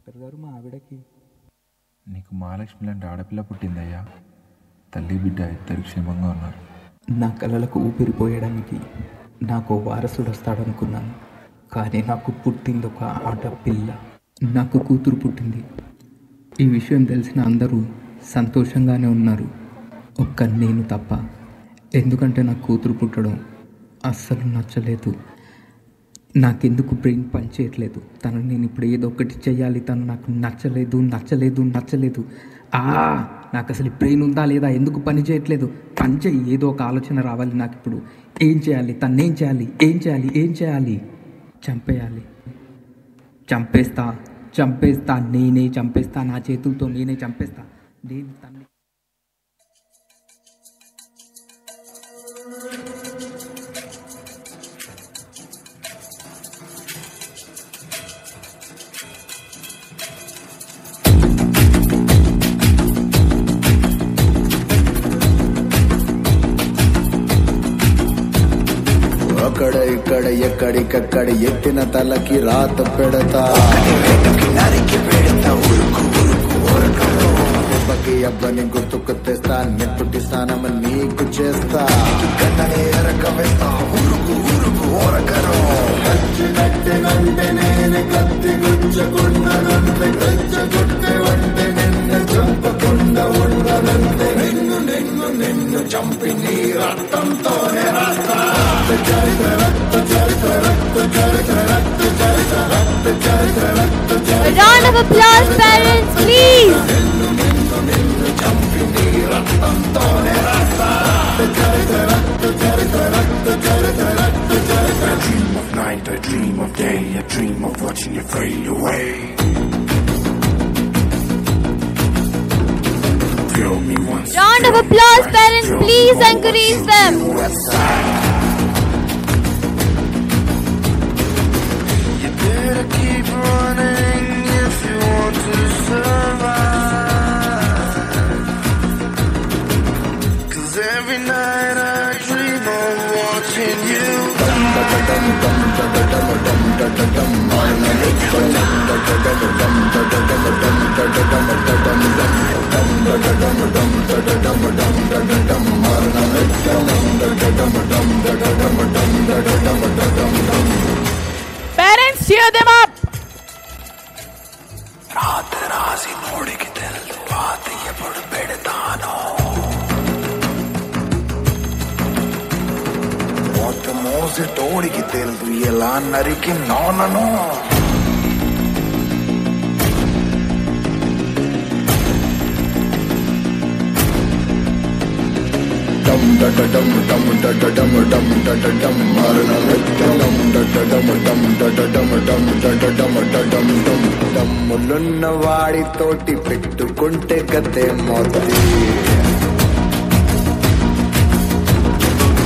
Doctor గారు మా ఆవిడకి నీకు మహాలక్ష్మి లాంటి ఆడపిల్ల పుట్టిందయ్యా. తల్లి బిడ్డ ఇద్దరు క్షేమంగా ఉన్నారు. నా కలలకు ఊపిరిపోయడానికి నాకు వారసుడు వస్తాడనుకున్నాను, కానీ నాకు పుట్టింది ఒక ఆడపిల్ల. నాకు కూతురు పుట్టింది. ఈ విషయం తెలిసిన అందరూ సంతోషంగానే ఉన్నారు, ఒక్క నేను తప్ప. ఎందుకంటే నాకు కూతురు పుట్టడం అస్సలు నచ్చలేదు. నాకెందుకు బ్రెయిన్ పనిచేయట్లేదు. తను నేను ఇప్పుడు ఏదో ఒకటి చెయ్యాలి, తను నాకు నచ్చలేదు నచ్చలేదు నచ్చలేదు. నాకు అసలు బ్రెయిన్ ఉందా లేదా, ఎందుకు పని చేయట్లేదు? పని చేయి, ఏదో ఒక ఆలోచన రావాలి నాకు ఇప్పుడు. ఏం చేయాలి, తన్నేం చేయాలి, ఏం చేయాలి, ఏం చేయాలి? చంపేయాలి, చంపేస్తా చంపేస్తా, నేనే చంపేస్తా, నా చేతులతో నేనే చంపేస్తా. నేను తన్ని అక్కడ ఇక్కడ ఎక్కడికక్కడ ఎత్తిన తలకి రాత పెడతా, దెబ్బకి అబ్బని గుర్తుకు తెస్తా, నెత్తుటి స్నానం నీకు చేస్తా, నచ్చినట్టినంటే నేను కత్తి గుచ్చకుండానంతే, తెచ్చగొట్టే వంటే నిన్ను చంపకుండా ఉండనంతే, నిన్ను నిన్ను నిన్ను చంపి నీ రక్తంతోనే రాస్తా. A round of applause, parents, please. I dream of night, I dream of day, I dream of watching you fade away. Feel me once. Round of applause, parents, please encourage them. You better keep running if you want to survive. 'Cause every night I dream of watching you. Parents, cheer them up. రాత రాసి నోడికి తెలుసు పాత ఎప్పుడు పెడతాను, మోత మోసి తోడికి తెలుసు ఎలా నరికి నోనను. దమ్ములున్న వాడితోటి పెట్టుకుంటే గతే మోతి,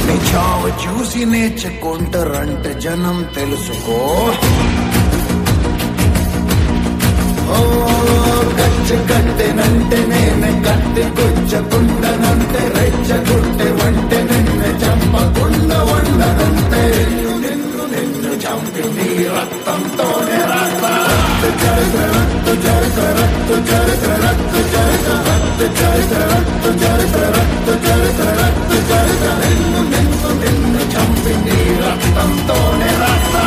నీ చావు చూసి నేర్చుకుంటారంటే జనం తెలుసుకో. కట్టెనంటే నేనే కట్టి గుచ్చకుండనంటే, రెచ్చగొట్టే వంటే నిన్ను చంపకుండా ఉండనంటే, నిన్ను నిన్ను చంపి నీ రక్తంతోనే రాస్తా. నిన్ను నిన్ను నిన్ను చంపి నీ రక్తంతోనే రాస్తా.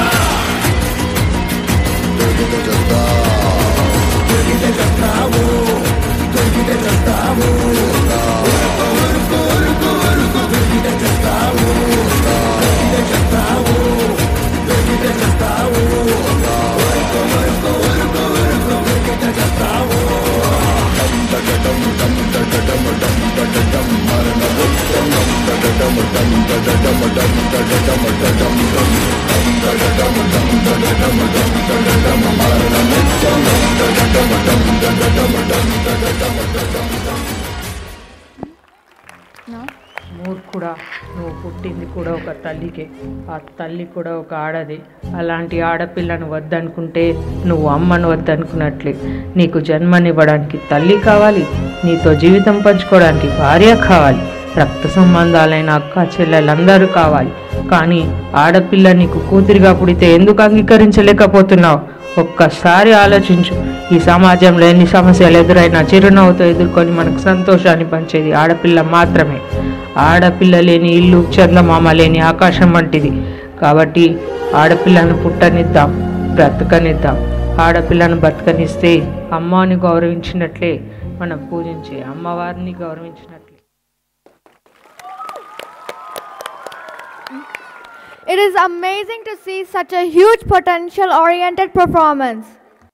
మూర్ఖుడా, నువ్వు పుట్టింది కూడా ఒక తల్లికే, ఆ తల్లి కూడా ఒక ఆడది. అలాంటి ఆడపిల్లను వద్దనుకుంటే నువ్వు అమ్మను వద్దనుకున్నట్లే. నీకు జన్మనివ్వడానికి తల్లి కావాలి, నీతో జీవితం పంచుకోవడానికి భార్య కావాలి, రక్త సంబంధాలైన అక్క చెల్లెలందరూ కావాలి. కానీ ఆడపిల్ల నీకు కూతురిగా పుడితే ఎందుకు అంగీకరించలేకపోతున్నావు? ఒక్కసారి ఆలోచించు. ఈ సమాజంలో ఎన్ని సమస్యలు ఎదురైనా చిరునవ్వుతో ఎదుర్కొని మనకు సంతోషాన్ని పంచేది ఆడపిల్ల మాత్రమే. ఆడపిల్ల లేని ఇల్లు చందమామ లేని ఆకాశం వంటిది. కాబట్టి ఆడపిల్లను పుట్టనిద్దాం, బ్రతకనిద్దాం. ఆడపిల్లను బ్రతకనిస్తే అమ్మని గౌరవించినట్లే, మనం పూజించే అమ్మవారిని గౌరవించినట్లే. It is amazing to see such a huge potential-oriented performance.